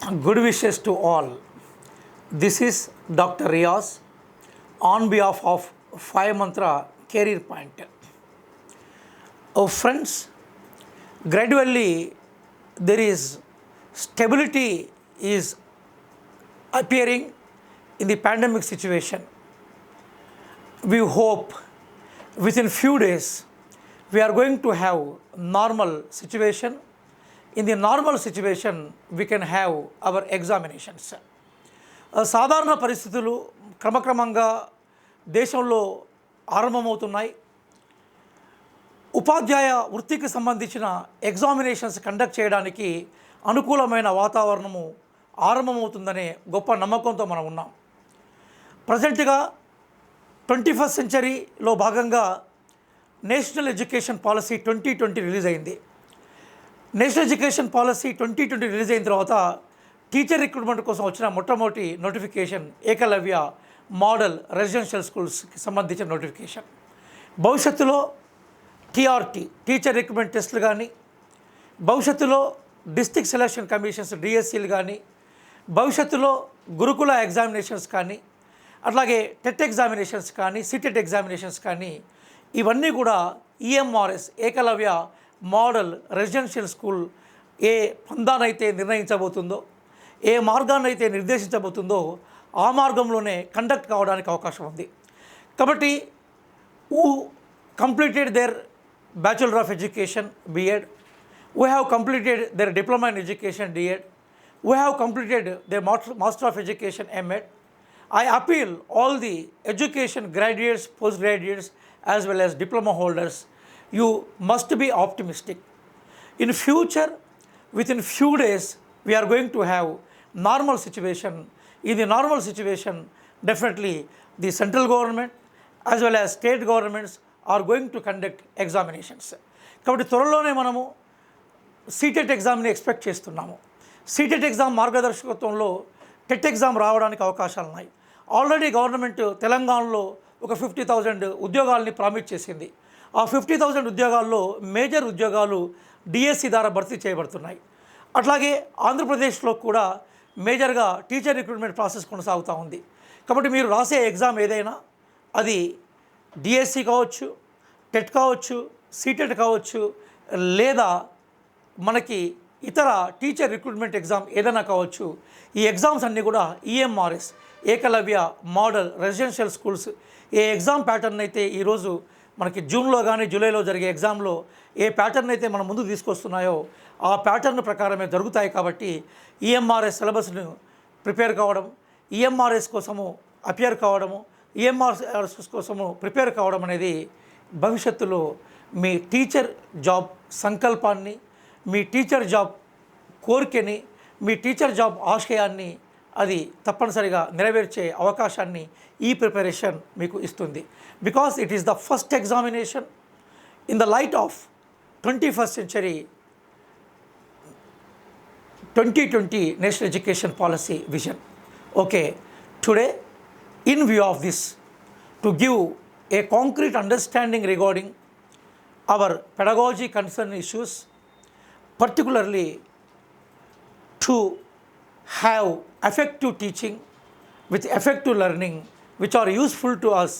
Good wishes to all. This is Dr. Riaz on behalf of 5 Mantra Career Point. Oh, friends, gradually there is stability is appearing in the pandemic situation. We hope within few days we are going to have normal situation. In the normal situation we can have our examinations. సాధారణ పరిస్థితులు క్రమక్రమంగా దేశంలో ఆరంభమవుతున్నాయి. ఉపాధ్యాయ వృత్తికి సంబంధించిన examinations conduct చేయడానికి అనుకూలమైన వాతావరణము ఆరంభమవుతుందనే గొప్ప నమ్మకంతో మనం ఉన్నాం. ప్రజెంట్గా 21st సెంచరీలో భాగంగా నేషనల్ ఎడ్యుకేషన్ పాలసీ 2020 రిలీజ్ అయింది. నేషనల్ ఎడ్యుకేషన్ పాలసీ 2020 రిలీజ్ అయిన తర్వాత టీచర్ రిక్రూట్మెంట్ కోసం వచ్చిన మొట్టమొదటి నోటిఫికేషన్ ఏకలవ్య మోడల్ రెసిడెన్షియల్ స్కూల్స్కి సంబంధించిన నోటిఫికేషన్. భవిష్యత్తులో టీఆర్టీ టీచర్ రిక్రూట్మెంట్ టెస్టులు కానీ, భవిష్యత్తులో డిస్ట్రిక్ట్ సెలక్షన్ కమిషన్స్ డిఎస్సీలు కానీ, భవిష్యత్తులో గురుకుల ఎగ్జామినేషన్స్ కానీ, అట్లాగే టెట్ ఎగ్జామినేషన్స్ కానీ, సిటెట్ ఎగ్జామినేషన్స్ కానీ, ఇవన్నీ కూడా EMRS Eklavya model residential school ఏ పందానైతే నిర్ణయించబోతుందో, ఏ మార్గాన్నైతే నిర్దేశించబోతుందో ఆ మార్గంలోనే కండక్ట్ కావడానికి అవకాశం ఉంది. కాబట్టి who completed their Bachelor of Education B.Ed, who have completed their Diploma in Education D.Ed, who have completed their Master of Education M.Ed, I appeal all the education graduates, postgraduates as well as diploma holders, you must be optimistic. In future, within few days, we are going to have normal situation. In the normal situation, definitely the central government as well as state governments are going to conduct examinations. కాబట్టి త్వరలోనే మనము CTET ఎగ్జామ్ని expect చేస్తున్నాము. CTET exam మార్గదర్శకత్వంలో TET exam రావడానికి అవకాశాలు ఉన్నాయి. Already government తెలంగాణలో ఒక 50,000 ఉద్యోగాలని promise చేసింది. ఆ 50,000 ఉద్యోగాల్లో మేజర్ ఉద్యోగాలు డిఎస్సి ద్వారా భర్తీ చేయబడుతున్నాయి. అట్లాగే ఆంధ్రప్రదేశ్లో కూడా మేజర్గా టీచర్ రిక్రూట్మెంట్ ప్రాసెస్ కొనసాగుతూ ఉంది. కాబట్టి మీరు రాసే ఎగ్జామ్ ఏదైనా అది డిఎస్సి కావచ్చు, టెట్ కావచ్చు, సీటెట్ కావచ్చు, లేదా మనకి ఇతర టీచర్ రిక్రూట్మెంట్ ఎగ్జామ్ ఏదైనా కావచ్చు. ఈ ఎగ్జామ్స్ అన్నీ కూడా EMRS Eklavya model residential schools ఏ ఎగ్జామ్ ప్యాటర్న్ అయితే ఈరోజు మనకి జూన్లో కానీ జూలైలో జరిగే ఎగ్జామ్లో ఏ ప్యాటర్న్ అయితే మన ముందు తీసుకొస్తున్నాయో ఆ ప్యాటర్న్ ప్రకారమే జరుగుతాయి. కాబట్టి ఈఎంఆర్ఎస్ సిలబస్ను ప్రిపేర్ కావడం, ఈఎంఆర్ఎస్ కోసము అపియర్ కావడము, ఈఎంఆర్ఎస్ కోసము ప్రిపేర్ కావడం అనేది భవిష్యత్తులో మీ టీచర్ జాబ్ సంకల్పాన్ని, మీ టీచర్ జాబ్ కోరికని, మీ టీచర్ జాబ్ ఆశయాన్ని అది తప్పనిసరిగా నెరవేర్చే అవకాశాన్ని ఈ ప్రిపరేషన్ మీకు ఇస్తుంది. Because it is the first examination in the light of 21st century 2020 National Education Policy Vision. Okay, today in view of this, to give a concrete understanding regarding our pedagogy concern issues, particularly to have effective teaching with effective learning which are useful to us,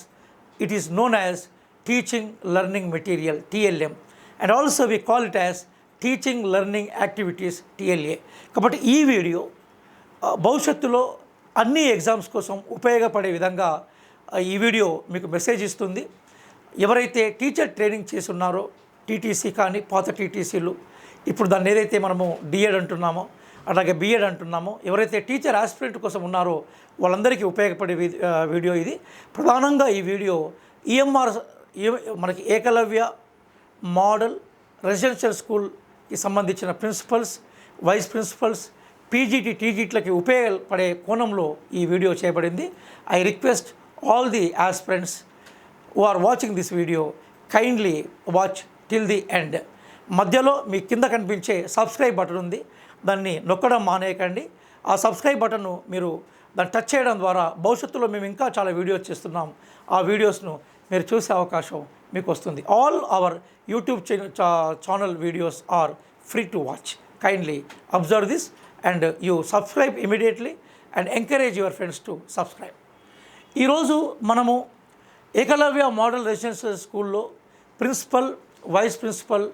it is known as teaching learning material TLM, and also we call it as teaching learning activities TLA. కాబట్టి ఈ video భవిష్యత్తులో అన్ని exams కోసం ఉపయోగపడే విధంగా ఈ video మీకు message ఇస్తుంది. ఎవరైతే టీచర్ ట్రైనింగ్ చేసి ఉన్నారో టీటీసీ కానీ పాత టీటీసీలు, ఇప్పుడు దాన్ని ఏదైతే మనము డిఎడ్ అంటున్నామో అలాగే బిఎడ్ అంటున్నామో, ఎవరైతే టీచర్ ఆస్పిరెంట్ కోసం ఉన్నారో వాళ్ళందరికీ ఉపయోగపడే వీడియో ఇది. ప్రధానంగా ఈ వీడియో ఈఎంఆర్ మనకి ఏకలవ్య మోడల్ రెసిడెన్షియల్ స్కూల్కి సంబంధించిన ప్రిన్సిపల్స్, వైస్ ప్రిన్సిపల్స్, పీజీటీ టీజీటీలకి ఉపయోగపడే కోణంలో ఈ వీడియో చేయబడింది. I request all the aspirants who are watching this video kindly watch till the end. మధ్యలో మీ కింద కనిపించే సబ్స్క్రైబ్ బటన్ ఉంది, దాన్ని నొక్కడం మానేయకండి. ఆ సబ్స్క్రైబ్ బటన్ను మీరు దాన్ని టచ్ చేయడం ద్వారా భవిష్యత్తులో మేము ఇంకా చాలా వీడియోస్ చేస్తున్నాం, ఆ వీడియోస్ను మీరు చూసే అవకాశం మీకు వస్తుంది. All our YouTube channel videos are free to watch. Kindly observe this and you subscribe immediately and encourage your friends to subscribe. ఈరోజు మనము ఏకలవ్య మోడల్ రెసిడెన్షియల్ స్కూల్లో principal, vice principal,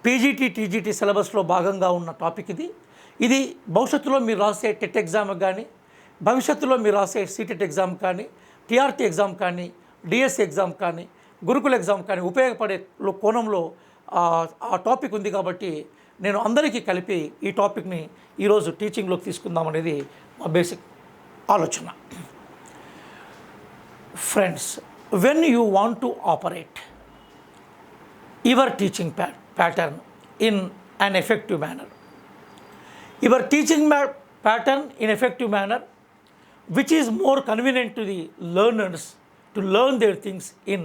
PGT, TGT సిలబస్లో భాగంగా ఉన్న టాపిక్ ఇది భవిష్యత్తులో మీరు రాసే టెట్ ఎగ్జామ్కి కానీ, భవిష్యత్తులో మీరు రాసే సీటెట్ ఎగ్జామ్ కానీ, టీఆర్టీ ఎగ్జామ్ కానీ, డిఎస్సి ఎగ్జామ్ కానీ, గురుకుల ఎగ్జామ్ కానీ ఉపయోగపడే కోణంలో ఆ టాపిక్ ఉంది. కాబట్టి నేను అందరికీ కలిపి ఈ టాపిక్ని ఈరోజు టీచింగ్లోకి తీసుకుందామనేది మా బేసిక్ ఆలోచన. Friends, when you want to operate your teaching pattern in an effective manner, your teaching pattern in effective manner, which is more convenient to the learners to learn their things in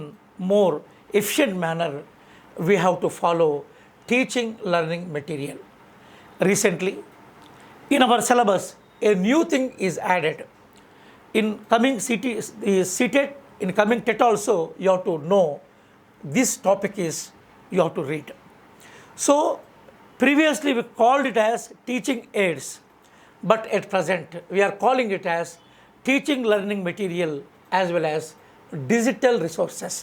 more efficient manner, we have to follow teaching learning material. Recently, in our syllabus, a new thing is added. In coming CTET, in coming TET also, you have to know this topic is you have to read. So previously we called it as teaching aids, but at present we are calling it as teaching learning material as well as digital resources.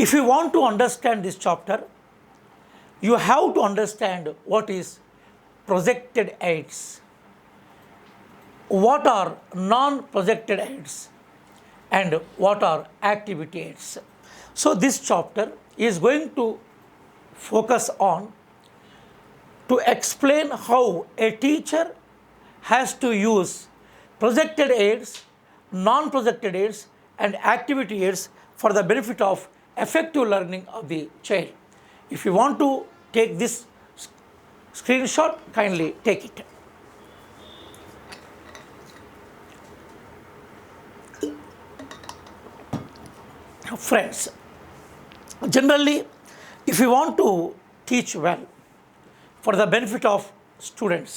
If you want to understand this chapter, you have to understand what is projected aids, what are non-projected aids, and what are activity aids. So this chapter is going to focus on to explain how a teacher has to use projected aids, non-projected aids, and activity aids for the benefit of effective learning of the child. If you want to take this screenshot, kindly take it. Friends, generally, if you want to teach well for the benefit of students,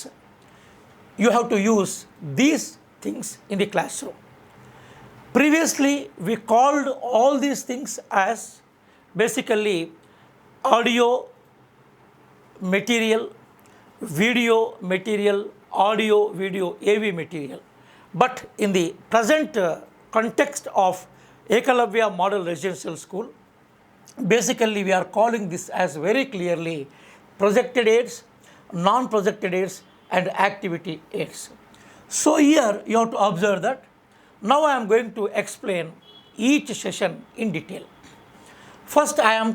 you have to use these things in the classroom. Previously, we called all these things as basically audio material, video material, audio, video, AV material. But in the present context of Ekalavya Model Residential School, basically we are calling this as very clearly projected aids, non-projected aids, and activity aids. So here you have to observe that now I am going to explain each session in detail. First I am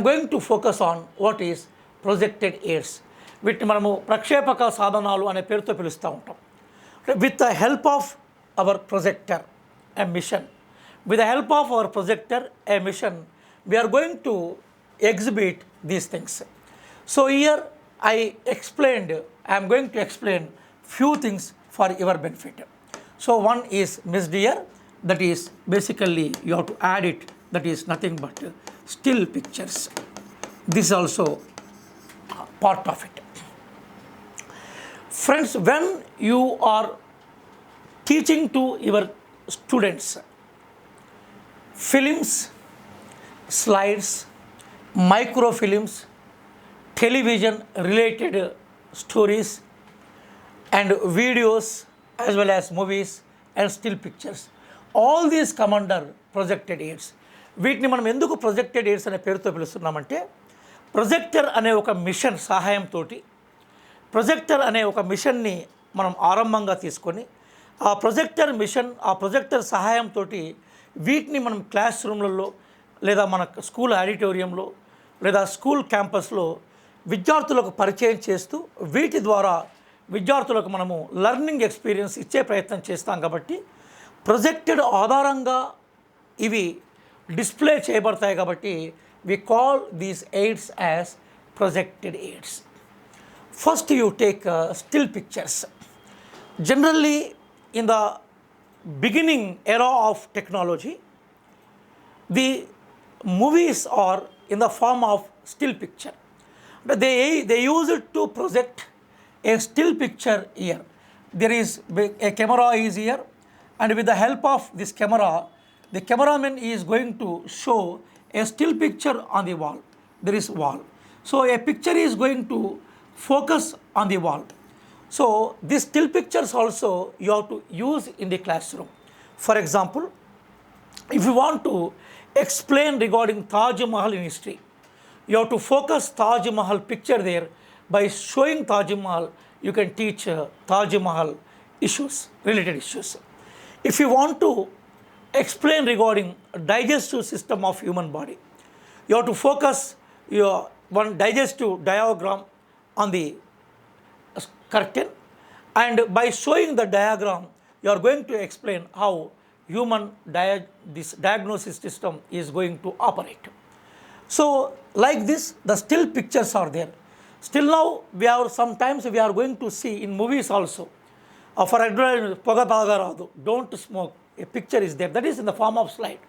going to focus on what is projected aids. వీటిని మనము ప్రక్షేపక సాధనాలు అనే పేరుతో పిలుస్తూ ఉంటాం. With the help of our projector, a mission, with the help of our projector, a mission, we are going to exhibit these things. So here I am going to explain few things for your benefit. So one is missed here, that is basically you have to add it, that is nothing but still pictures. This is also part of it. Friends, when you are teaching to your students films, slides, microfilms, television related stories, and videos as well as movies and still pictures, all these come under projected aids. వీటిని మనం ఎందుకు projected AIDS అనే పేరుతో పిలుస్తున్నామంటే, projector అనే ఒక machine సహాయంతో, projector అనే ఒక మిషన్ని మనం ఆరంభంగా తీసుకొని ఆ ప్రొజెక్టర్ మిషన్, ఆ ప్రొజెక్టర్ సహాయంతో వీటిని మనం క్లాస్ రూమ్లలో లేదా మన స్కూల్ ఆడిటోరియంలో లేదా స్కూల్ క్యాంపస్లో విద్యార్థులకు పరిచయం చేస్తూ వీటి ద్వారా విద్యార్థులకు మనము లర్నింగ్ ఎక్స్పీరియన్స్ ఇచ్చే ప్రయత్నం చేస్తాం. కాబట్టి ప్రొజెక్టెడ్ ఆధారంగా ఇవి డిస్ప్లే చేయబడతాయి. కాబట్టి we call these aids as projected aids. First you take still pictures. Generally in the beginning era of technology, the movies are in the form of still picture. They use it to project a still picture here. There is a camera is here, and with the help of this camera, the cameraman is going to show a still picture on the wall. There is wall. So a picture is going to focus on the wall. So these still pictures also you have to use in the classroom. For example, if you want to explain regarding Taj Mahal in history, you have to focus Taj Mahal picture there. By showing Taj Mahal, you can teach Taj Mahal issues, related issues. If you want to explain regarding digestive system of human body, you have to focus your one digestive diagram on the curtain, and by showing the diagram, you are going to explain how human this diagnosis system is going to operate. So like this, the still pictures are there. Still now, sometimes we are going to see in movies also. For example, Poga Tagaradu, don't smoke. A picture is there. That is in the form of slide.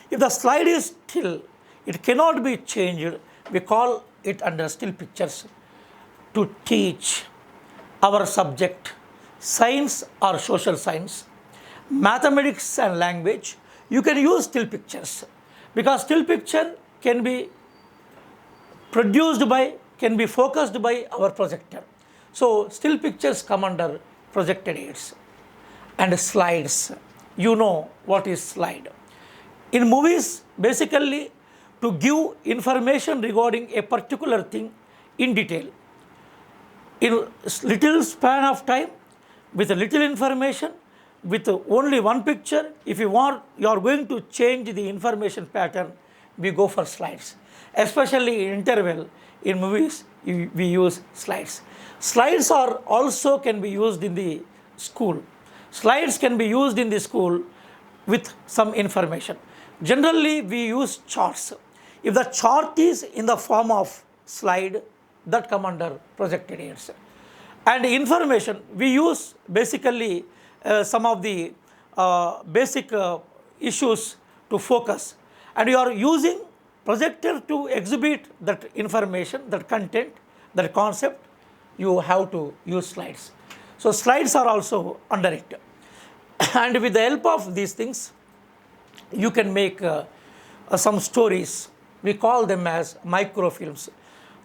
If the slide is still, it cannot be changed. We call it under still pictures to teach our subject, science or social science, mathematics and language. You can use still pictures because still picture can be can be focused by our projector. So still pictures come under projected aids. And slides, you know what is slide. In movies, basically to give information regarding a particular thing in detail, in little span of time, with a little information, with only one picture. If you are going to change the information pattern, we go for slides. Especially in interval, in movies, we use slides. Slides are also can be used in the school. Slides can be used in the school with some information. Generally, we use charts. If the chart is in the form of slide, that come under projected aids. And information, we use basically some of the basic issues to focus. And you are using projector to exhibit that information, that content, that concept. You have to use slides. So slides are also under it. And with the help of these things, you can make some stories. We call them as microfilms.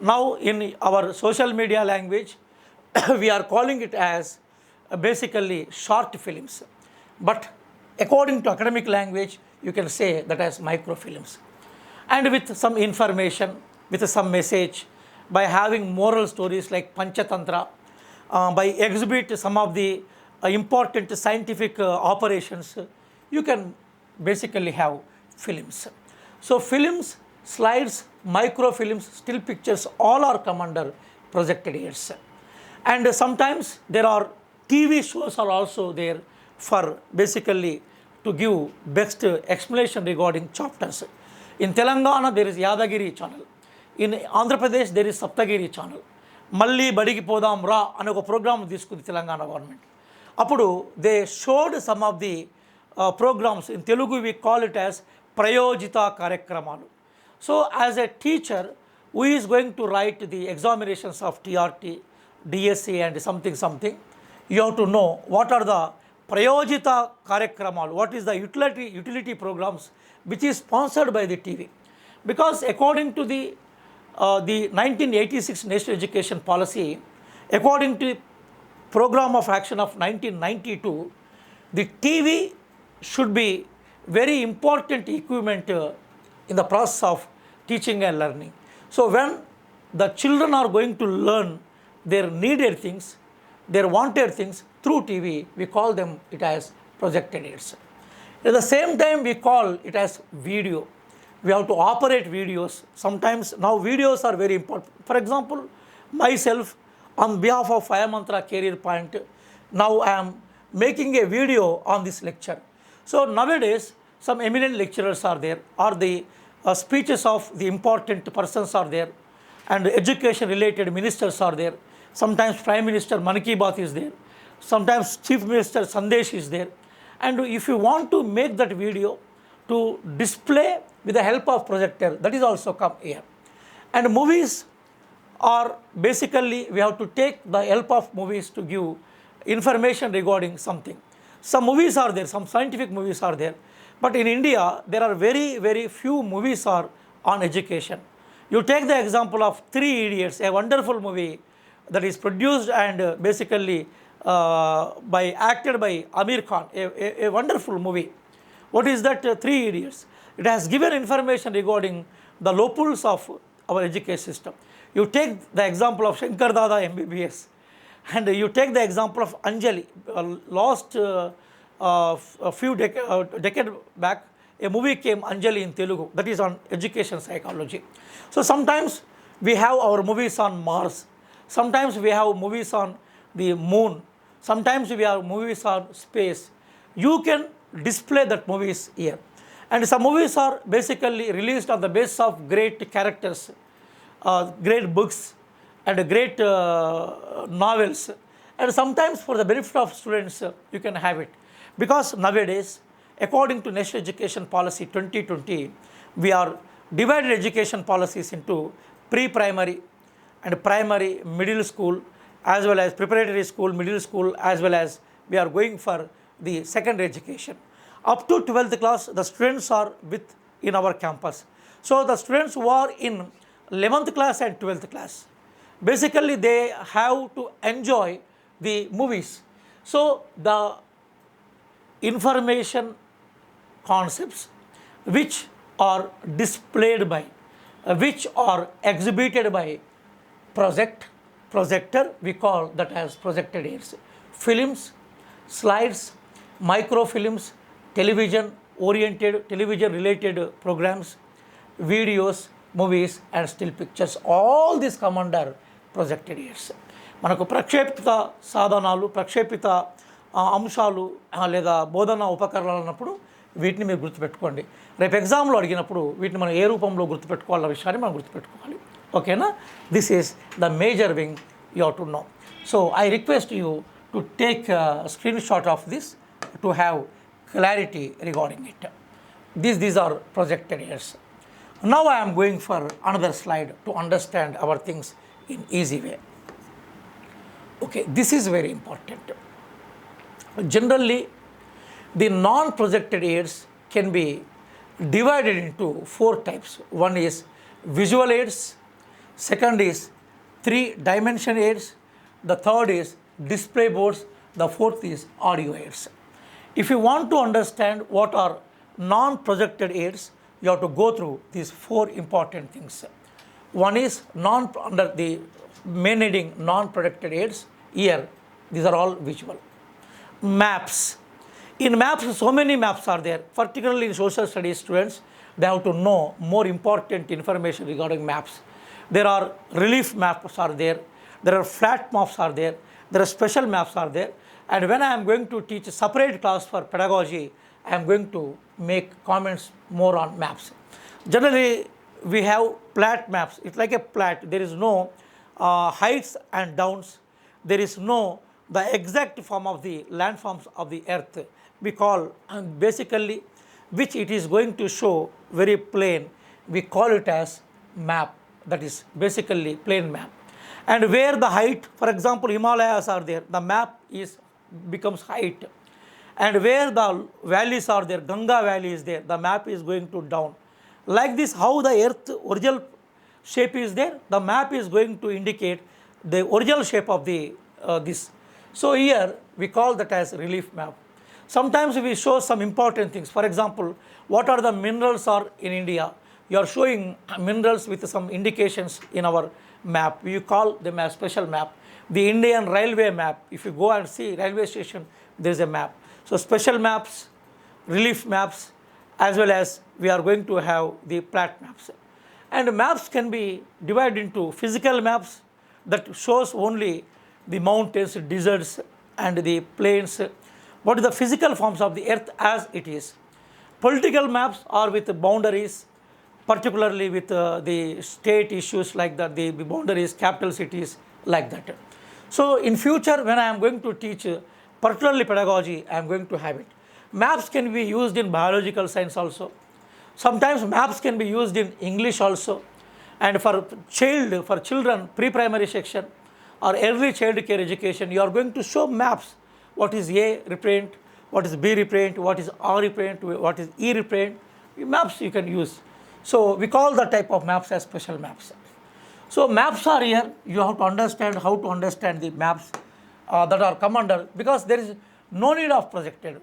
Now in our social media language, we are calling it as basically short films. But according to academic language, you can say that as microfilms. And with some information, with some message, by having moral stories like Panchatantra, by exhibit some of the important scientific operations, you can basically have films. So films, slides, microfilms, still pictures, all are come under projected aids. And sometimes there are TV shows are also there for basically to give best explanation regarding chapters. In Telangana, there is Yadagiri channel. In Andhra Pradesh, there is Saptagiri channel. Malli Badiki Podam Ra అనే ఒక programme తీసుకుంది Telangana government. అప్పుడు they showed some of the programmes in Telugu we call it as ప్రయోజిత కార్యక్రమాలు. So as a teacher who is going to write the examinations of TRT, DSC and something, you have to know what are the Prayojita Karyakramalu, what is the utility programs which is sponsored by the TV. Because according to the 1986 National Education Policy, according to Program of Action of 1992, the TV should be very important equipment in the process of teaching and learning. So when the children are going to learn their needed things, their wanted things through TV, we call them it as projected aids. At the same time, we call it as video. We have to operate videos. Sometimes now videos are very important. For example, myself, on behalf of Fire Mantra Career Point, now I am making a video on this lecture. So nowadays, some eminent lecturers are there, or the speeches of the important persons are there, and education related ministers are there. Sometimes Prime Minister Man Ki Baat is there. Sometimes Chief Minister Sandesh is there. And if you want to make that video to display with the help of projector, that is also come here. And movies are basically, we have to take the help of movies to give information regarding something. Some movies are there, some scientific movies are there. But in India, there are very, very few movies are on education. You take the example of Three Idiots, a wonderful movie that is produced and basically by acted by Amir Khan, a wonderful movie. What is that? Three Idiots. It has given information regarding the loopholes of our education system. You take the example of Shankar Dada MBBS, and you take the example of Anjali. Last a few decade back, a movie came, Anjali, in Telugu, that is on education psychology. So sometimes we have our movies on Mars, sometimes we have movies on the moon, sometimes we have movies on space. You can display that movies here. And some movies are basically released on the basis of great characters, great books, and great novels. And sometimes for the benefit of students, you can have it. Because nowadays, according to National Education Policy 2020, we are divided education policies into pre-primary and primary, middle school, as well as preparatory school, middle school, as well as we are going for the secondary education. Up to 12th class, the students are in our campus. So the students who are in 11th class and 12th class, basically they have to enjoy the movies. So the information concepts which are displayed by, which are exhibited by projector, we call that as projected aids. Films, slides, microfilms, television related programs, videos, movies and still pictures, all these come under projected aids. మనకు ప్రక్షేపిత సాధనాలు, ప్రక్షేపిత అంశాలు లేదా బోధన ఉపకరణాలు అన్నప్పుడు వీటిని మీరు గుర్తుపెట్టుకోండి. రేపు ఎగ్జామ్లో అడిగినప్పుడు వీటిని మనం ఏ రూపంలో గుర్తుపెట్టుకోవాలన్న విషయాన్ని మనం గుర్తుపెట్టుకోవాలి. ఓకేనా? This is the major wing you have to know. So I request you to take screen shot of this to have clarity regarding it. These are projected aids. Now I am going for another slide to understand our things in easy way. Okay, this is very important. Generally, the non-projected aids can be divided into four types. One is visual aids, second is three-dimension aids, the third is display boards, the fourth is audio aids. If you want to understand what are non-projected aids, you have to go through these four important things. One is under the main heading non-projected aids. Here, these are all visual. Maps. In maps, so many maps are there. Particularly in social studies students, they have to know more important information regarding maps. There are relief maps are there. There are flat maps are there. There are special maps are there. And when I am going to teach a separate class for pedagogy, I am going to make comments more on maps. Generally, we have flat maps. It's like a flat. There is no heights and downs. There is no the exact form of the landforms of the earth. We call, and basically, which it is going to show very plain. We call it as map. That is basically plain map. And where the height, for example, Himalayas are there, the map becomes height. And where the valleys are there, Ganga valley is there, the map is going to down. Like this, how the earth original shape is there, the map is going to indicate the original shape of the this. So here we call that as relief map. Sometimes we show some important things. For example, what are the minerals are in India? You are showing minerals with some indications in our map. We call them as special map. The Indian railway map, if you go and see railway station, there is a map. So special maps, relief maps, as well as we are going to have the flat maps. And maps can be divided into physical maps that shows only the mountains, deserts and the plains. What is the physical forms of the earth as it is. Political maps are with boundaries, particularly with the state issues like that, the boundaries, capital cities like that. So in future, when I am going to teach particularly pedagogy, I am going to have it. Maps can be used in biological science also. Sometimes maps can be used in English also. And for children, pre-primary section or early child care education, you are going to show maps. What is A reprint, what is B reprint, what is R reprint, what is E reprint. Maps you can use. So we call the type of maps as special maps. So maps are here. You have to understand how to understand the maps that are come under, because there is no need of projector.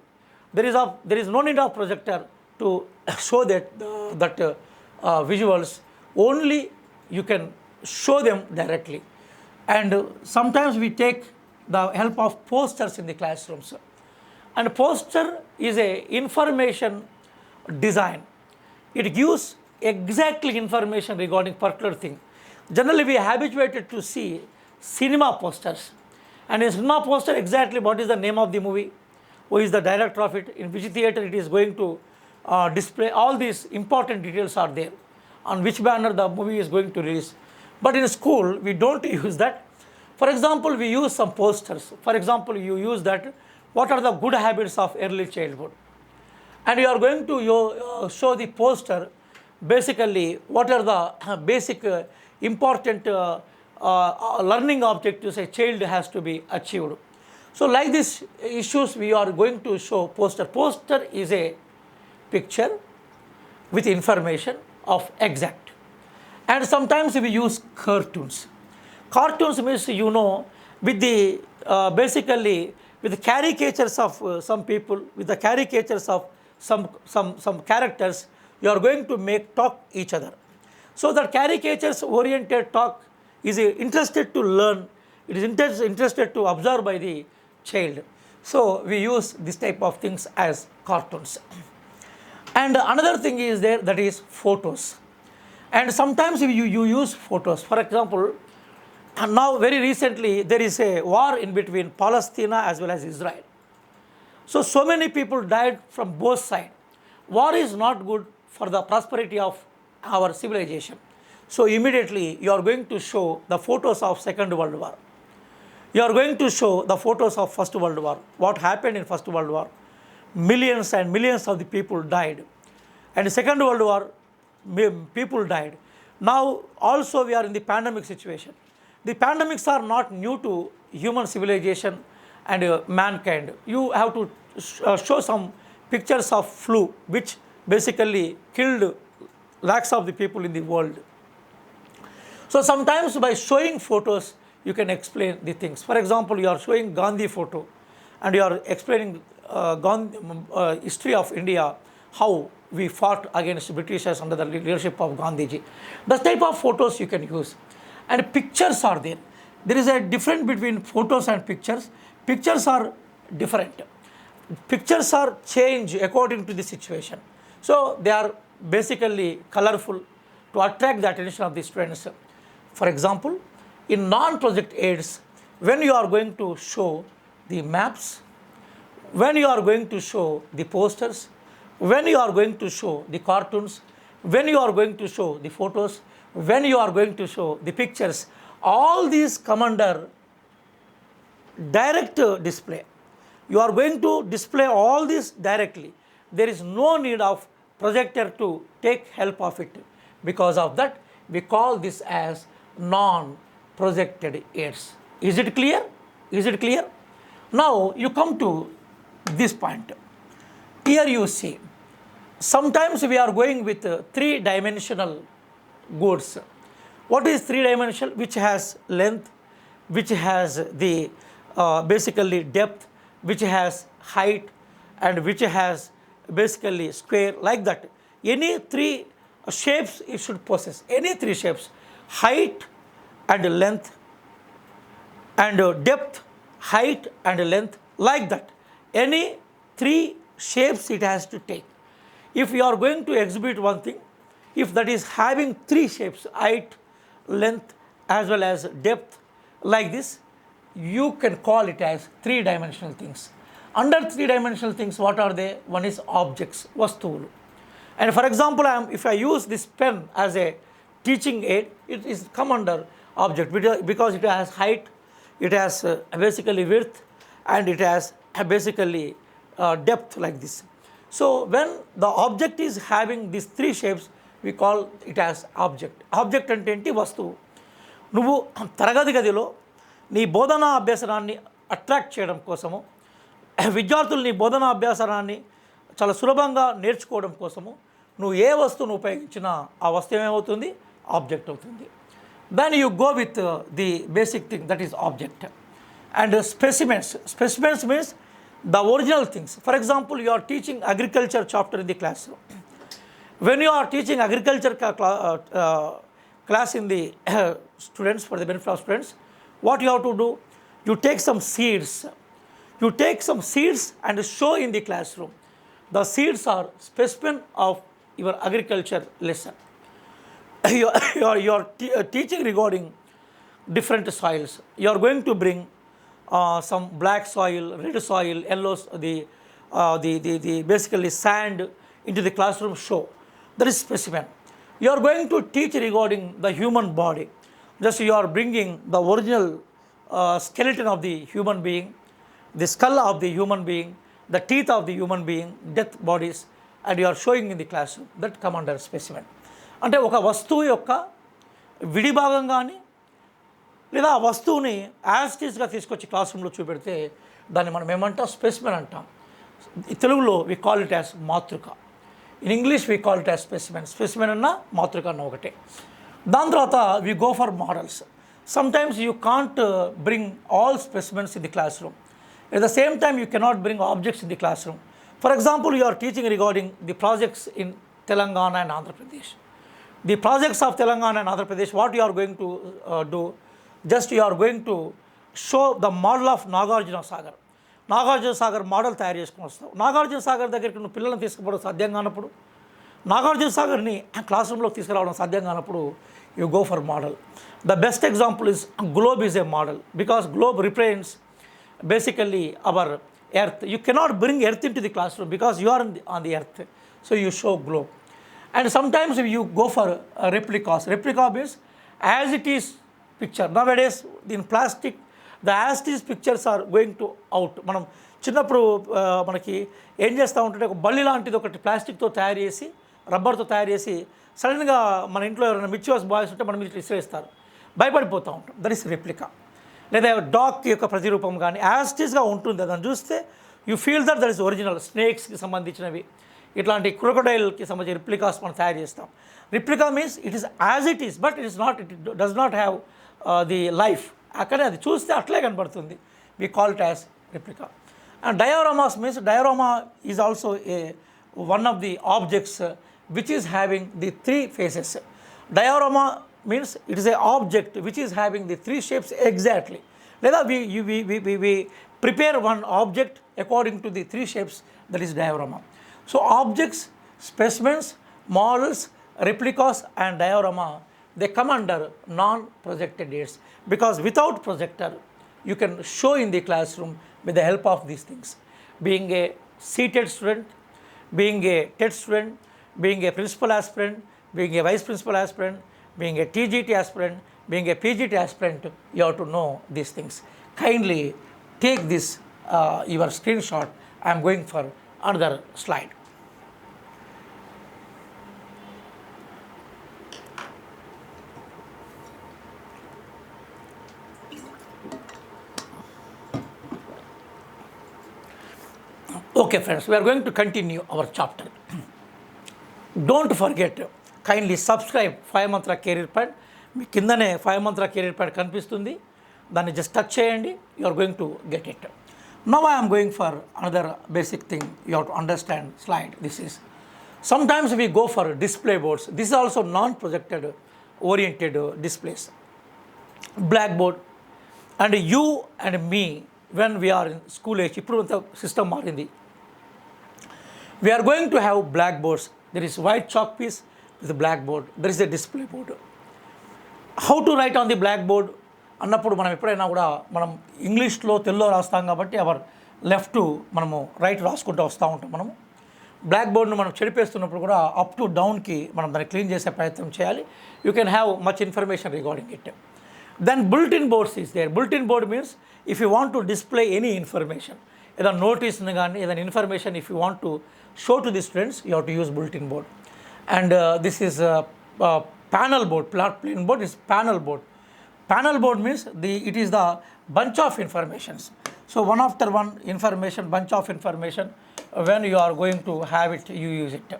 There is no need of projector to show that visuals. Only you can show them directly. And sometimes we take the help of posters in the classrooms. And poster is a information design. It gives exactly information regarding particular thing. Generally we are habituated to see cinema posters, and in cinema poster exactly what is the name of the movie, who is the director of it, in which theater it is going to display. All these important details are there, on which banner the movie is going to release. But in school we don't use that. For example, we use some posters. For example, you use that what are the good habits of early childhood, and you are going to show the poster basically what are the basic important learning objectives a child has to be achieved. So like these issues we are going to show poster. Poster is a picture with information of exact. And sometimes we use cartoons. Cartoons means, with the basically with the caricatures of some people, with the caricatures of some characters, you are going to make talk each other. So that caricatures oriented talk is interested to learn. It is interested to observe by the child. So we use this type of things as cartoons. And another thing is there, that is photos. And sometimes you use photos. For example, now very recently there is a war in between Palestine as well as Israel. So many people died from both sides. War is not good for the prosperity of our civilization. So immediately you are going to show the photos of Second World War. You are going to show the photos of First World War. What happened in First World War? Millions and millions of the people died. And Second World War, people died. Now also we are in the pandemic situation. The pandemics are not new to human civilization and mankind. You have to show some pictures of flu, which basically killed lakhs of the people in the world. So sometimes by showing photos you can explain the things. For example, you are showing Gandhi photo and you are explaining history of India, how we fought against Britishers under the leadership of Gandhiji. That type of photos you can use. And pictures are there. There is a difference between photos and pictures. Pictures are different. Pictures are changed according to the situation. So they are basically colorful to attract the attention of the students. For example, in non-project aids, when you are going to show the maps, when you are going to show the posters, when you are going to show the cartoons, when you are going to show the photos, when you are going to show the pictures, all these come under direct display. You are going to display all this directly. There is no need of projector to take help of it. Because of that, we call this as non-projected aids. Is it clear? Is it clear? Now you come to this point. Here you see, sometimes we are going with three-dimensional goods. What is three-dimensional? Which has length, which has the basically depth, which has height, and which has basically square, like that. Any three shapes it should possess. Any three shapes: height and length, and depth, height and length, like that. Any three shapes it has to take. If you are going to exhibit one thing, if that is having three shapes, height, length as well as depth, like this, you can call it as three-dimensional things. Under three-dimensional things, what are they? One is objects, vastuvulu. And for example, if I use this pen as a teaching aid, it is come under object because it has height, it has basically width, and it has basically depth, like this. So when the object is having these three shapes, we call it as object. Object అంటే ఏంటి? వస్తువు. నువ్వు తరగతి గదిలో నీ బోధనా అభ్యాసనాన్ని attract చేయడం కోసము, విద్యార్థులు నీ బోధనా అభ్యాసనాన్ని చాలా సులభంగా నేర్చుకోవడం కోసము నువ్వు ఏ వస్తువును ఉపయోగించినా ఆ వస్తువు ఏమవుతుంది? ఆబ్జెక్ట్ అవుతుంది. Then you go with the basic thing, that is object. And specimens. Specimens means the original things. For example, you are teaching agriculture chapter in the classroom. When you are teaching agriculture class in the students, for the benefit of students, what you have to do? You take some seeds. You take some seeds and show in the classroom. The seeds are specimen of your agriculture lesson. You are teaching regarding different soils. You are going to bring some black soil, red soil, yellow, the basically sand into the classroom show. That is specimen. You are going to teach regarding the human body. Just you are bringing the original skeleton of the human being, the skull of the human being, the teeth of the human being, death bodies, and you are showing in the classroom. That come under specimen. అంటే ఒక వస్తువు యొక్క విడి భాగం కానీ లేదా ఆ వస్తువుని యాస్టీస్గా తీసుకొచ్చి క్లాస్ రూమ్లో చూపెడితే దాన్ని మనం ఏమంటాం? స్పెసిమెన్ అంటాం. తెలుగులో వి కాల్ ఇట్ యాజ్ మాతృక. In English we call it as specimen. Specimen అన్న మాతృక అన్న ఒకటే. దాని తర్వాత we go for models. Sometimes you can't bring all specimens in the class room. At the same time you cannot bring objects in the class room. For example, you are teaching regarding the projects in Telangana and Andhra Pradesh. The projects of Telangana and Andhra Pradesh, what you are going to do, just you are going to show the model of Nagarjuna Sagar. Nagarjuna Sagar model తయారు చేసుకుని వస్తావు. నాగార్జున సాగర్ దగ్గరికి నువ్వు పిల్లల్ని తీసుకుపోవడం సాధ్యం కానప్పుడు, Nagarjuna సాగర్ని class రూమ్లోకి తీసుకురావడం సాధ్యం కానప్పుడు, you go for model. The best example is globe is a model, because globe represents basically our earth. You cannot bring earth into the classroom because you are on the earth, so you show globe. And sometimes you go for replicas. Replica means as it is picture. Nowadays in plastic the as it is pictures are going to out. మనం చిన్నప్పుడు మనకి ఏం చేస్తూ ఉంటుంటే ఒక బల్లి లాంటిది ఒకటి ప్లాస్టిక్తో తయారు చేసి, రబ్బర్తో తయారు చేసి సడన్గా మన ఇంట్లో ఎవరైనా మిచ్యూస్ బాయ్స్ ఉంటే మనం మీద విసిరేస్తారు, భయపడిపోతూ ఉంటాం. That is replica. లేదా డాగ్ యొక్క ప్రతిరూపం కానీ యాస్టీస్గా ఉంటుంది. దాన్ని చూస్తే you feel that that is original. స్నేక్స్కి సంబంధించినవి, ఇట్లాంటి క్రొకడైల్కి సంబంధించిన రిప్లికాస్ మనం తయారు చేస్తాం. Replica means it is as it is, but it is not, it does not have the life. అక్కడే అది చూస్తే అట్లే కనబడుతుంది. We call it as replica. And dioramas means diorama is also a one of the objects which is having the 3 faces. Diorama means it is a object which is having the 3 shapes exactly. లేదా we prepare one object according to the 3 shapes, that is diorama. So objects, specimens, models, replicas and diorama, they come under non-projected aids, because without projector you can show in the classroom with the help of these things. Being a seated student, being a TET student, being a principal aspirant, being a vice principal aspirant, being a TGT aspirant, being a PGT aspirant, you have to know these things. Kindly take this your screenshot. I am going for another slide. Okay friends, we are going to continue our chapter. Don't forget, kindly subscribe 5 Mantra Career Pad. మీ కిందనే 5 Mantra Career Pad కనిపిస్తుంది, దాన్ని just touch చేయండి, you are going to get it. Now I am going for another basic thing you have to understand slide. This is, sometimes we go for display boards. This is also non-projected oriented displays. Blackboard and you and me when we are in school age, ఇప్పుడు system మారింది. We are going to have blackboards. There is white chalk piece with a blackboard. There is a display board. How to write on the blackboard అన్నప్పుడు మనం ఎప్పుడైనా కూడా మనం ఇంగ్లీష్లో తెలుగులో రాస్తాం కాబట్టి అవర్ లెఫ్ట్ మనము రైట్ రాసుకుంటూ వస్తూ ఉంటాం. మనము బ్లాక్ బోర్డ్ను మనం చెడిపేస్తున్నప్పుడు కూడా అప్ టు డౌన్కి మనం దాన్ని క్లీన్ చేసే ప్రయత్నం చేయాలి. You can have much information regarding it. Then bulletin boards is there. Bulletin board means if you want to display any information, ఏదైనా నోటీస్ని కానీ ఏదైనా information if you want to show to the students, you have to use bulletin board. And this is panel board. Plain board is panel board. Panel board means it is the bunch of informations. So one after one information, bunch of information, when you are going to have it, you use it.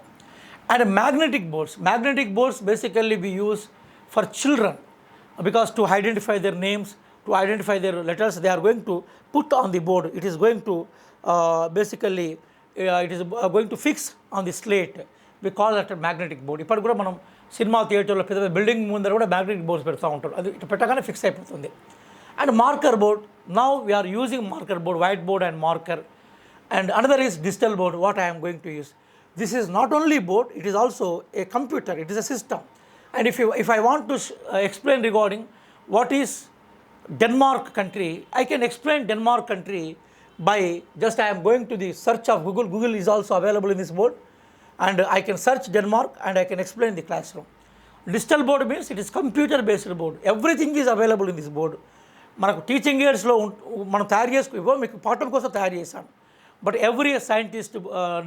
And magnetic boards. Magnetic boards basically we use for children. because to identify their names, to identify their letters, they are going to put on the board. It is going to basically it is going to fix on the slate. We call that a magnetic board. ఇప్పుడు కూడా మనం cinema థియేటర్లో పెద్ద building ముందర కూడా magnetic boards పెడతా ఉంటారు. అది ఇటు పెట్టగానే ఫిక్స్ అయిపోతుంది. And marker board, now we are using marker board, white board and marker. And another is digital board, what I am going to use. This is not only board, it is also a computer, it is a system. And if I want to explain regarding what is Denmark country, I can explain Denmark country by just I am going to the search of Google. Google is also available in this board, and I can search Denmark and I can explain the classroom. Digital board means it is computer based board. Everything is available in this board. మనకు teaching ఇయర్స్లో మనం తయారు చేసుకో మీకు పాఠం కోసం తయారు చేశాను. But every scientist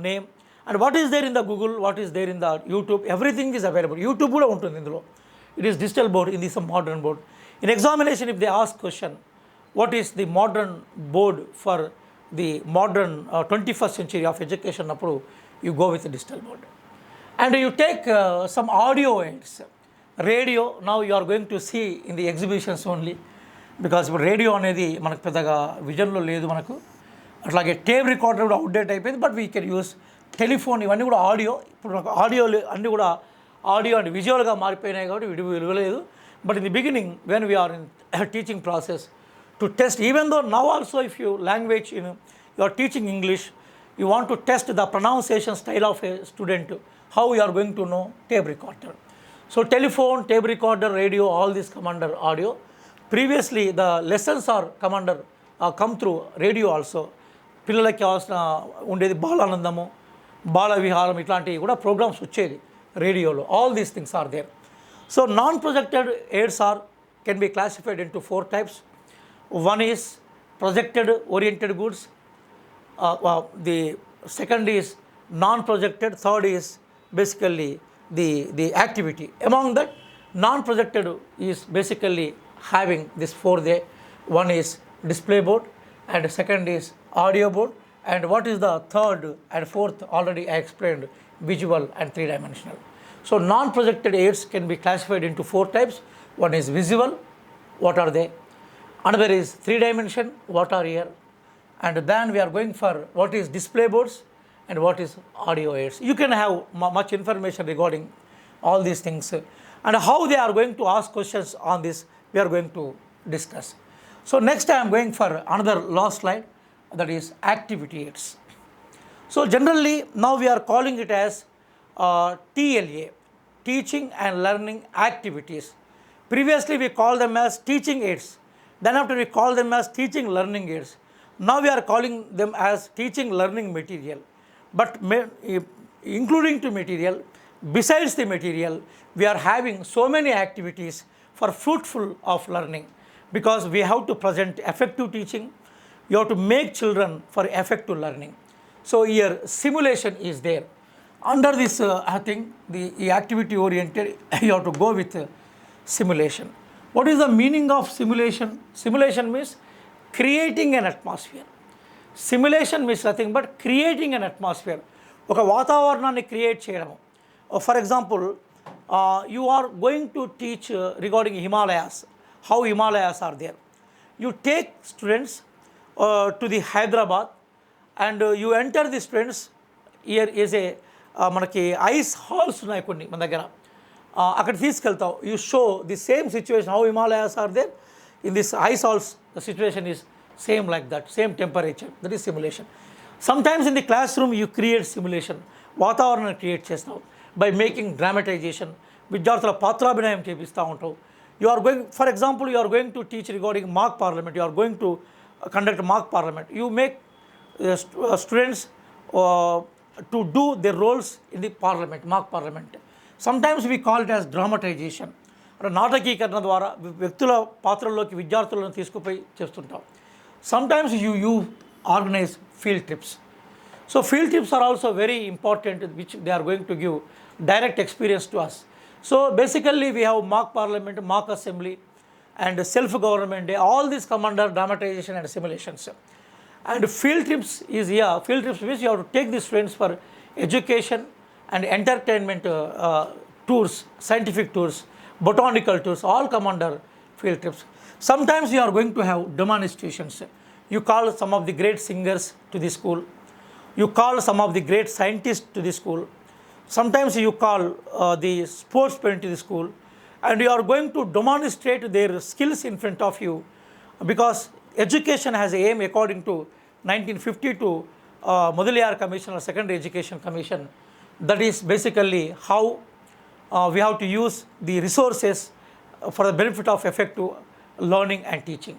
name and what is there in the Google, what is there in the YouTube, everything is available. YouTube కూడా ఉంటుంది ఇందులో. It is digital board, in this modern board. In examination, if they ask question, what is the modern board for the modern 21st century of education, అప్పుడు you go with the digital board. And you take some audio aids. Radio, now you are going to see in the exhibitions only, because radio అనేది మనకు పెద్దగా విజన్లో లేదు మనకు. అట్లాగే tape recorder కూడా outdate అయిపోయింది. But we can use telephone, ఇవన్నీ కూడా ఆడియో. ఇప్పుడు నాకు ఆడియో అన్నీ కూడా ఆడియో అండ్ విజువల్గా మారిపోయినాయి కాబట్టి వీడియో విలువలేదు. But in the beginning when we are in teaching process to test, even though now also if you language in you are teaching English, you want to test the pronunciation style of a student, how you are going to know tape recorder. So telephone, tape recorder, radio, all this come under audio. Previously the lessons are come through radio also. పిల్లలకి కావాల్సిన ఉండేది బాలానందము, బాల విహారం, ఇట్లాంటివి కూడా programmes వచ్చేది రేడియోలో. All these things are there. So non projected aids can be classified into 4 types. One is projected oriented goods, the second is non-projected, third is basically the activity. Among that, non-projected is basically having this 4. One is display board, and second is audio board, and what is the third and fourth, already I explained, visual and 3-dimensional. So non-projected aids can be classified into 4 types. One is visual, what are they? Another is 3-dimension, what are here? And then we are going for what is display boards and what is audio aids. You can have much information regarding all these things, and how they are going to ask questions on this we are going to discuss. So next I am going for another last slide, that is activity aids. So generally now we are calling it as TLA, teaching and learning activities. Previously we called them as teaching aids, then after we call them as teaching learning aids. Now we are calling them as teaching learning material. But including to material, besides the material, we are having so many activities for fruitful of learning, because we have to present effective teaching, you have to make children for effective learning. So here simulation is there. Under this I think the activity oriented, you have to go with simulation. What is the meaning of simulation? Simulation means creating an atmosphere. Simulation means nothing but creating an atmosphere. ఒక వాతావరణాన్ని create చేయడము. For example, you are going to teach regarding Himalayas, how Himalayas are there. You take students to the Hyderabad, and you enter the students. Here is a మనకి ice halls ఉన్నాయి కొన్ని మన దగ్గర, అక్కడ తీసుకెళ్తావు. You show the same situation, how Himalayas are there in this ice halls. The situation is same like that, same temperature. That is simulation. Sometimes in the class room you create simulation, వాతావరణాన్ని create చేస్తావు by making dramatisation. విద్యార్థుల పాత్రాభినయం చేపిస్తూ ఉంటావు. You are going, for example, you are going to teach regarding mock parliament, you are going to conduct mock parliament. You make students to do their roles in the parliament, mock parliament. Sometimes we call it as dramatization. నాటకీకరణ ద్వారా వ్యక్తుల పాత్రల్లోకి విద్యార్థులను తీసుకుపోయి చేస్తుంటాం. Sometimes you organize field trips. So field trips are also very important, which they are going to give direct experience to us. So basically we have mock parliament, mock assembly, and self-government day. All these come under dramatization and simulations. And field trips is here. Field trips means you have to take the students for education and entertainment tours, scientific tours, botanical tours, all come under field trips. Sometimes you are going to have demonstrations. You call some of the great singers to the school. You call some of the great scientists to the school. Sometimes you call the sportsmen to the school, and you are going to demonstrate their skills in front of you, because education has a aim according to 1952 Mudaliar Commission or Secondary Education Commission. That is basically how we have to use the resources for the benefit of effective learning and teaching.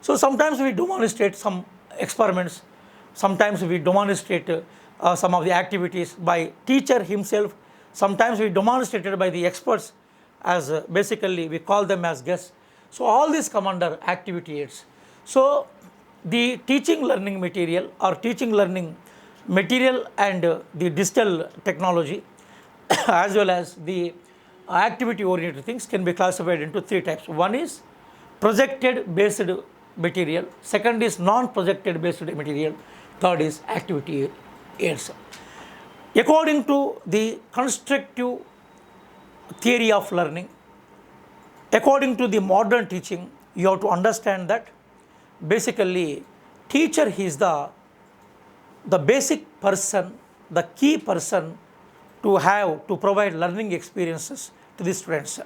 So sometimes we demonstrate some experiments, sometimes we demonstrate some of the activities by teacher himself, sometimes we demonstrated by the experts, as basically we call them as guests. So all these come under activity aids. So the teaching learning material or teaching learning material and the digital technology as well as the activity oriented things can be classified into three types. One is projected based material, second is non-projected based material, third is activity aids. According to the constructive theory of learning, according to the modern teaching, you have to understand that basically teacher is the basic person, the key person to provide learning experiences to the students,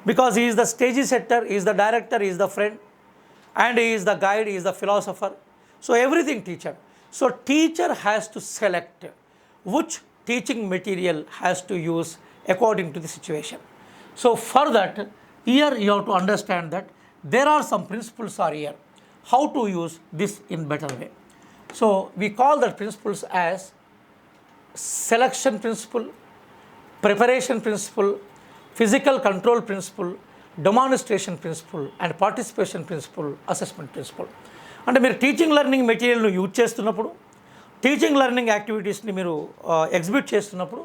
because he is the stage setter, he is the director, he is the friend, and he is the guide, he is the philosopher. So everything teacher. So teacher has to select which teaching material has to use according to the situation. So for that, here you have to understand that there are some principles are here, how to use this in better way. So we call that principles as selection principle, preparation principle, physical control principle, demonstration principle, and participation principle, assessment principle. అంటే మీరు teaching learning మెటీరియల్ను use చేస్తున్నప్పుడు, teaching learning యాక్టివిటీస్ని మీరు exhibit చేస్తున్నప్పుడు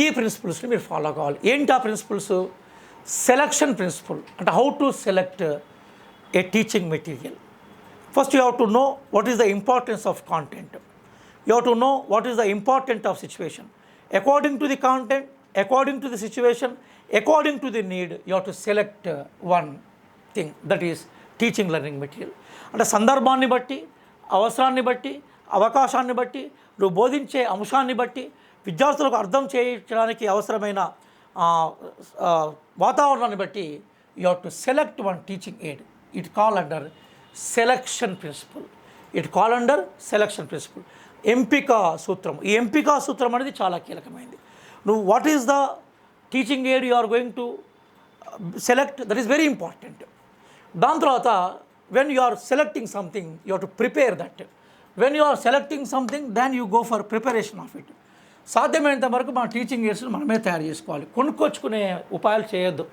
ఈ ప్రిన్సిపల్స్ని మీరు follow కావాలి. ఏంటి ఆ ప్రిన్సిపల్స్? సెలక్షన్ ప్రిన్సిపల్, అంటే how to select A teaching material. First you have to know what is the importance of content. You have to know what is the importance of situation. According to the content, according to the situation, according to the need, you have to select one thing, that is teaching learning material. అంటే సందర్భాన్ని బట్టి, అవసరాన్ని బట్టి, అవకాశాన్ని బట్టి, నువ్వు బోధించే అంశాన్ని బట్టి, విద్యార్థులకు అర్థం చేయడానికి అవసరమైన వాతావరణాన్ని బట్టి you have to select one teaching aid. It call under selection principle. It call under selection principle. ఎంపిక సూత్రం. ఈ ఎంపిక సూత్రం అనేది చాలా కీలకమైనది. నువ్వు what is the teaching aid you are going to select, that is very important. దాని తర్వాత when you are selecting something you have to prepare that. When you are selecting something then you go for preparation of it. సాధ్యమైనంత వరకు మన teaching ఎయిడ్స్ని మనమే తయారు చేసుకోవాలి, కొనుక్కొచ్చుకునే ఉపాయాలు చేయొద్దు.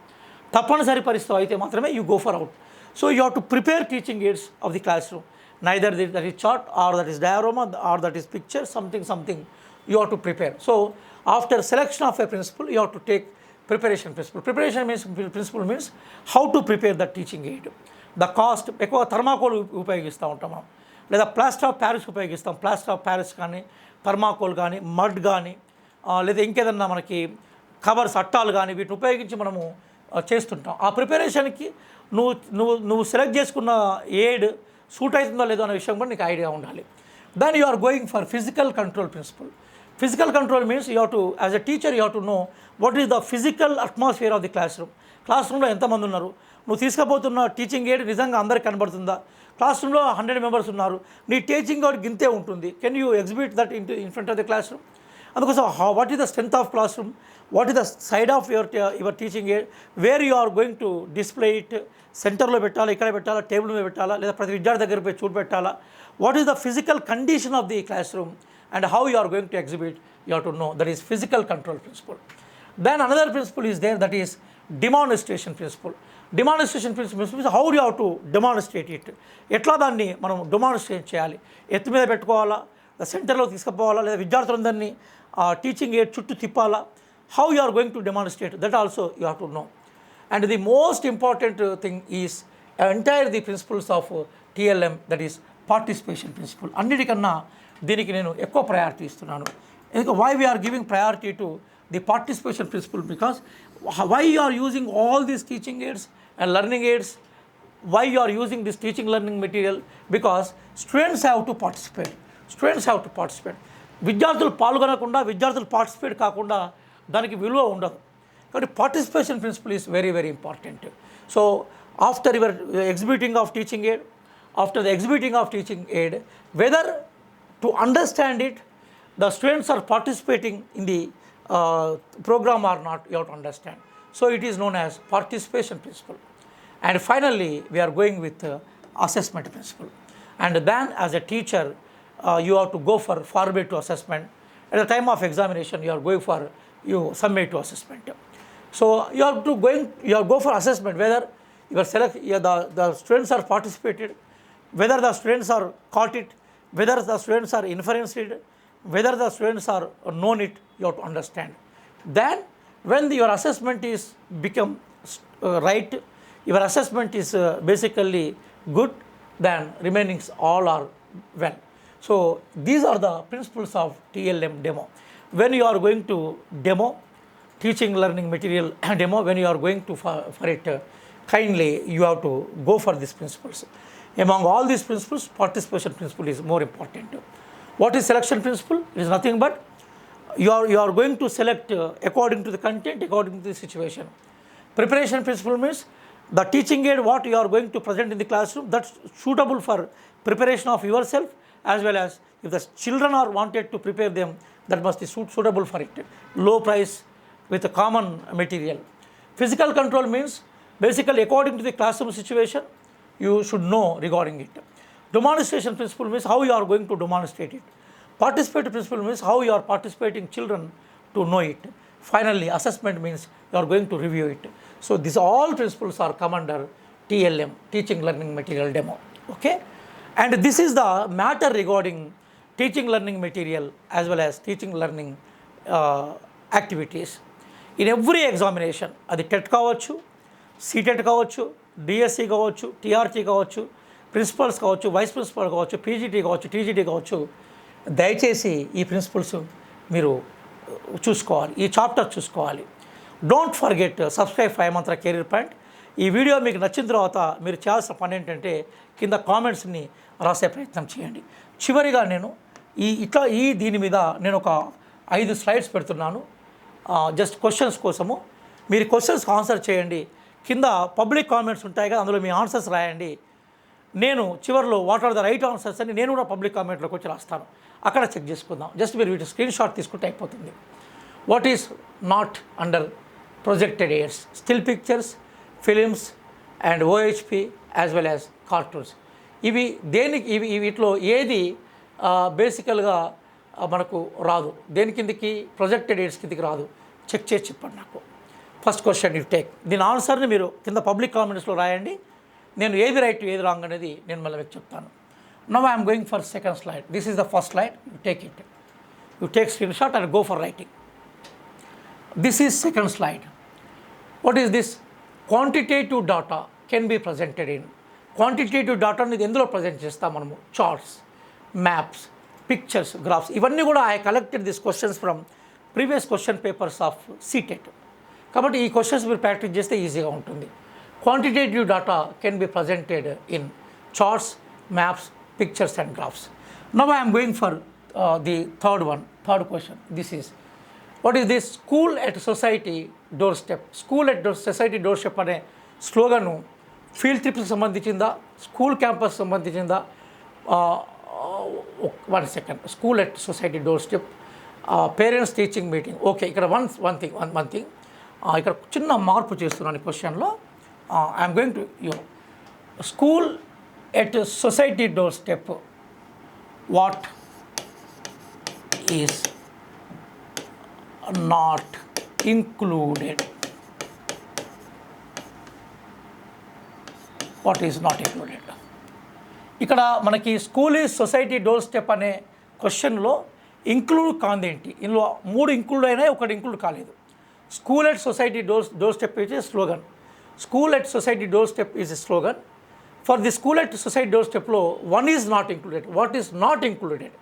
తప్పనిసరి పరిస్థితి అయితే మాత్రమే you go for out. So you have to prepare teaching aids of the classroom. Neither that is chart or that is diorama or that is picture, something you have to prepare. So after selection of a principle, you have to take preparation principle. Preparation principle means how to prepare the teaching aid. The cost, ఎక్కువ thermocol ఉపయోగిస్తూ ఉంటాం మనం, లేదా plaster of Paris ఉపయోగిస్తాం. Plaster of Paris కానీ, thermocol కానీ, mud కానీ, లేదా ఇంకేదన్నా మనకి కవర్స్, అట్టాలు కానీ, వీటిని ఉపయోగించి మనము చేస్తుంటాం. ఆ ప్రిపరేషన్కి నువ్వు సెలెక్ట్ చేసుకున్న ఎయిడ్ సూట్ అవుతుందో లేదో అనే విషయం కూడా నీకు ఐడియా ఉండాలి. Then you are going for physical control principle. Physical control means you have to, as a teacher you have to know what is the physical atmosphere of the class room. Class రూమ్లో ఎంతమంది ఉన్నారు, నువ్వు తీసుకుపోతున్న teaching aid నిజంగా అందరికి కనబడుతుందా, class రూమ్లో 100 members ఉన్నారు, నీ టీచింగ్ ఎయిడ్ గింతే ఉంటుంది, can you exhibit that in front of the classroom. అందుకోసం what is the strength of classroom, what is the side of your teaching aid, where you are going to display it, సెంటర్లో పెట్టాలా, ఇక్కడ పెట్టాలా, table మీద పెట్టాలా, లేదా ప్రతి విద్యార్థి దగ్గర పోయి చూపెట్టాలా, what is the physical condition of the class room and how you are going to exhibit, you have to know. That is physical control principle. Then another principle is there, that is demonstration principle. Demonstration principle means how you have to demonstrate it. ఎట్లా దాన్ని మనం demonstrate చేయాలి, ఎత్తు మీద పెట్టుకోవాలా, సెంటర్లో తీసుకుపోవాలా, లేదా విద్యార్థులందరినీ teaching aid చుట్టూ తిప్పాలా, how you are going to demonstrate, that also you have to know. And the most important thing is entire the principles of TLM, that is participation principle. అన్నిటికన్నా దీనికి నేను ఎక్కువ ప్రయారిటీ ఇస్తున్నాను. ఎందుకంటే why we are giving priority to the participation principle, because why you are using all these teaching aids and learning aids why you are using this teaching learning material? Because students have to participate. విద్యార్థులు పాల్గొనకుండా, విద్యార్థులు participate కాకుండా దానికి విలువ ఉండదు. కాబట్టి participation principal is very very important. So after your exhibiting of teaching aid, whether to understand it, the students are participating in the program or not, you have to understand. So it is known as participation principle. And finally, we are going with assessment principle. And then as a teacher, you have to go for formative assessment. At the time of examination, you are going for summative assessment. So you have to go for assessment whether the students are participated, whether the students are caught it, whether the students are inferenced it, whether the students are known it, you have to understand. Then when your assessment is become right, your assessment is basically good, then remainings all are well. So these are the principles of TLM demo. When you are going to demo, teaching learning material demo, when you are going to for it, kindly you have to go for these principles. Among all these principles, participation principle is more important. What is selection principle? It is nothing but you are going to select according to the content, according to the situation. Preparation principle means the teaching aid what you are going to present in the classroom, that's suitable for preparation of yourself, as well as if the children are wanted to prepare them, that must be suitable for it. Low price with a common material. Physical control means basically according to the classroom situation, you should know regarding it. Demonstration principle means how you are going to demonstrate it. Participatory principle means how you are participating children to know it. Finally, assessment means you are going to review it. So these all principles are come under TLM, teaching learning material demo. Okay, and this is the matter regarding teaching learning material as well as teaching learning activities. In every examination, అది TET కావచ్చు, CTET కావచ్చు, DSC కావచ్చు, TRT కావచ్చు, principles కావచ్చు, vice principal కావచ్చు, PGT కావచ్చు, TGT కావచ్చు, దయచేసి ఈ ప్రిన్సిపల్స్ మీరు చూసుకోవాలి, ఈ చాప్టర్ చూసుకోవాలి. Don't forget subscribe five Mantra career point. ఈ వీడియో మీకు నచ్చిన తర్వాత మీరు చేయాల్సిన పని ఏంటంటే కింద కామెంట్స్ని రాసే ప్రయత్నం చేయండి. చివరిగా నేను దీని మీద నేను ఒక 5 స్లైడ్స్ పెడుతున్నాను, జస్ట్ క్వశ్చన్స్ కోసము. మీరు క్వశ్చన్స్కి ఆన్సర్ చేయండి. కింద పబ్లిక్ కామెంట్స్ ఉంటాయి కదా, అందులో మీ ఆన్సర్స్ రాయండి. నేను చివరిలో what are the right answers అని నేను కూడా పబ్లిక్ కామెంట్లోకి వచ్చి రాస్తాను, అక్కడ చెక్ చేసుకుందాం. జస్ట్ మీరు వీటి స్క్రీన్ షాట్ తీసుకుంటే అయిపోతుంది. What is not under projected AIDS? Still pictures, films and OHP as well as cartoons. ఇవి దేనికి వీటిలో ఏది బేసికల్గా మనకు రాదు? దేని కిందికి? ప్రొజెక్టెడ్ ఎయిడ్స్ కిందికి రాదు. చెక్ చేసి చెప్పండి నాకు. First question you take. దీని ఆన్సర్ని మీరు కింద పబ్లిక్ కామెంట్స్లో రాయండి. నేను ఏది రైట్ ఏది రాంగ్ అనేది నేను మళ్ళీ మీకు చెప్తాను. Now I'm going for second slide. This is the first slide. You take it, you take screen shot and go for writing. This is second slide. What is this? Quantitative data can be presented in. Quantitative data అనేది ఎందులో present చేస్తాం మనము? Charts, maps, pictures, graphs. ఇవన్నీ కూడా I collected this questions from previous question papers of CTET. కాబట్టి ఈ questions మీరు practice చేస్తే ఈజీగా ఉంటుంది. Quantitative data can be presented in charts, maps, pictures and graphs. Now I am going for the third question. This is, what is this? School at society doorstep. School at society doorstep అనే slogan field ట్రిప్స్కి సంబంధించిందా, school campus సంబంధించిందా? 1 second. School at society doorstep, parents teaching meeting. Okay, ఇక్కడ one thing ఇక్కడ చిన్న మార్పు చేస్తున్నాను క్వశ్చన్లో. I'm going to school at society doorstep. What is not included? What is not included? ఇక్కడ మనకి school is society door step అనే క్వశ్చన్లో ఇంక్లూడ్ కాందేంటి? ఇందులో 3 ఇంక్లూడ్ అయినాయి, 1 ఇంక్లూడ్ కాలేదు. School at society door step is a slogan. School at society doorstep is a slogan. For the school at society doorstep lo, one is not included. What is not included?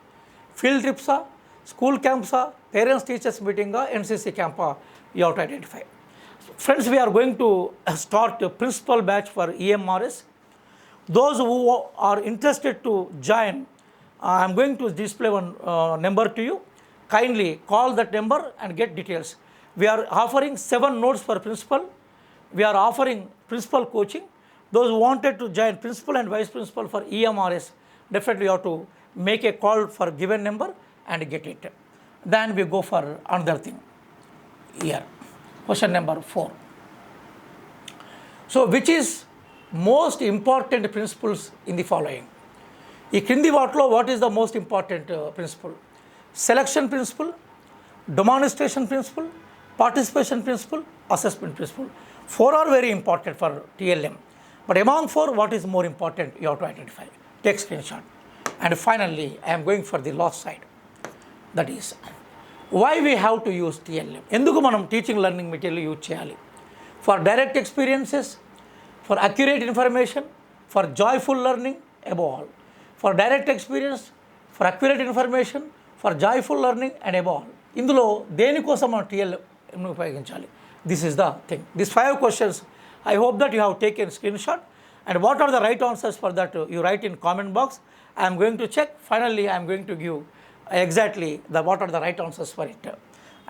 Field trips, school camps, parents teachers meeting, NCC camp, you have to identify. Friends, we are going to start a principal batch for EMRS. Those who are interested to join, I am going to display one number to you. Kindly call that number and get details. We are offering 7 notes for principal. We are offering principal coaching. Those who wanted to join principal and vice principal for EMRS, definitely you have to make a call for given number and get it. Then we go for another thing here. Question number 4. So which is most important principles in the following? ఈ క్రింది వాటిలో what is the most important principle? Selection principle, demonstration principle, participation principle, assessment principle. 4 are very important for TLM. But among 4, what is more important, you have to identify. Take screenshot. And finally, I am going for the last side. That is, why we have to use TLM. ఎందుకు మనం teaching learning material use చేయాలి? For direct experiences, for accurate information, for joyful learning, above all. For direct experience, for accurate information, for joyful learning and above all. ఇందులో దేనికోసం మనం TLM ఉపయోగించాలి? This is the thing. These 5 questions, I hope that you have taken screenshot, and what are the right answers for that you write in comment box. I am going to check. Finally, I am going to give exactly what are the right answers for it.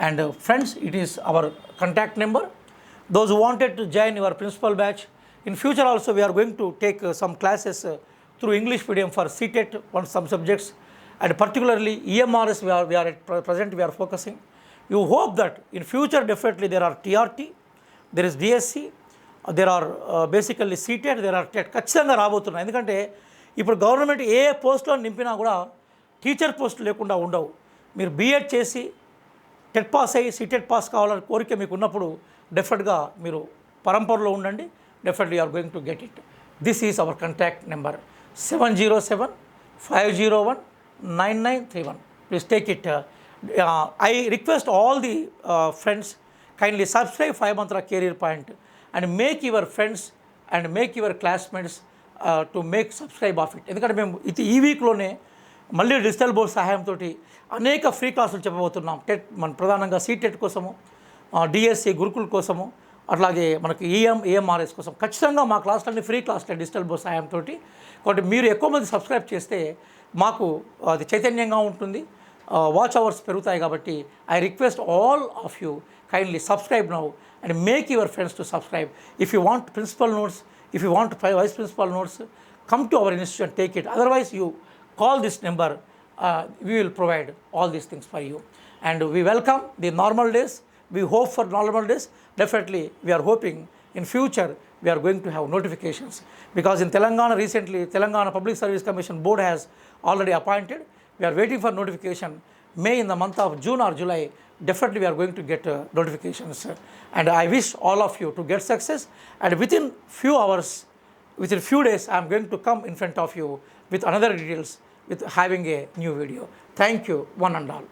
And friends, it is our contact number. Those who wanted to join your principal batch, in future also we are going to take some classes through English medium for CTET on some subjects, and particularly EMRS we are at present we are focusing. You hope that in future definitely there are TRT, there is DSC, there are basically CTET, there are TET ఖచ్చితంగా రాబోతున్నాయి. ఎందుకంటే ఇప్పుడు government ఏ పోస్టులో నింపినా కూడా teacher post లేకుండా ఉండవు. మీరు BEd చేసి టెట్ పాస్ అయ్యి సిటెట్ పాస్ కావాలని కోరిక మీకు ఉన్నప్పుడు డెఫినెట్గా మీరు పరంపరలో ఉండండి. Definitely you are going to get it. This is our contact number 707-501-9931. Please take it. I request all the friends, kindly subscribe 5 Mantra Career Point and make your friends and make your classmates to make subscribe of it. ఎందుకంటే మేము ఇది ఈ వీక్లోనే మళ్ళీ digital board సహాయంతో అనేక free క్లాసులు చెప్పబోతున్నాం. TET మన ప్రధానంగా సీటెట్ కోసము, డిఎస్సి గురుకుల్ కోసము, అట్లాగే మనకి ఏఎంఆర్ఎస్ కోసం ఖచ్చితంగా మా క్లాసులన్నీ ఫ్రీ క్లాసులే డిజిటల్ బోర్డ్ సహాయంతో. కాబట్టి మీరు ఎక్కువ మంది సబ్స్క్రైబ్ చేస్తే మాకు అది చైతన్యంగా ఉంటుంది, వాచ్ అవర్స్ పెరుగుతాయి. కాబట్టి I request all of you kindly subscribe now and make your friends to subscribe. If you want principal notes, if you want vice principal notes, come to our institution, take it. Otherwise you call this number, we will provide all these things for you. And we welcome the normal days, we hope for normal days. Definitely we are hoping in future we are going to have notifications, because in Telangana recently Telangana Public Service Commission board has already appointed. We are waiting for notification. May in the month of June or July, definitely we are going to get notifications. And I wish all of you to get success, and within few hours, within few days, I am going to come in front of you with another details, with having a new video. Thank you one and all.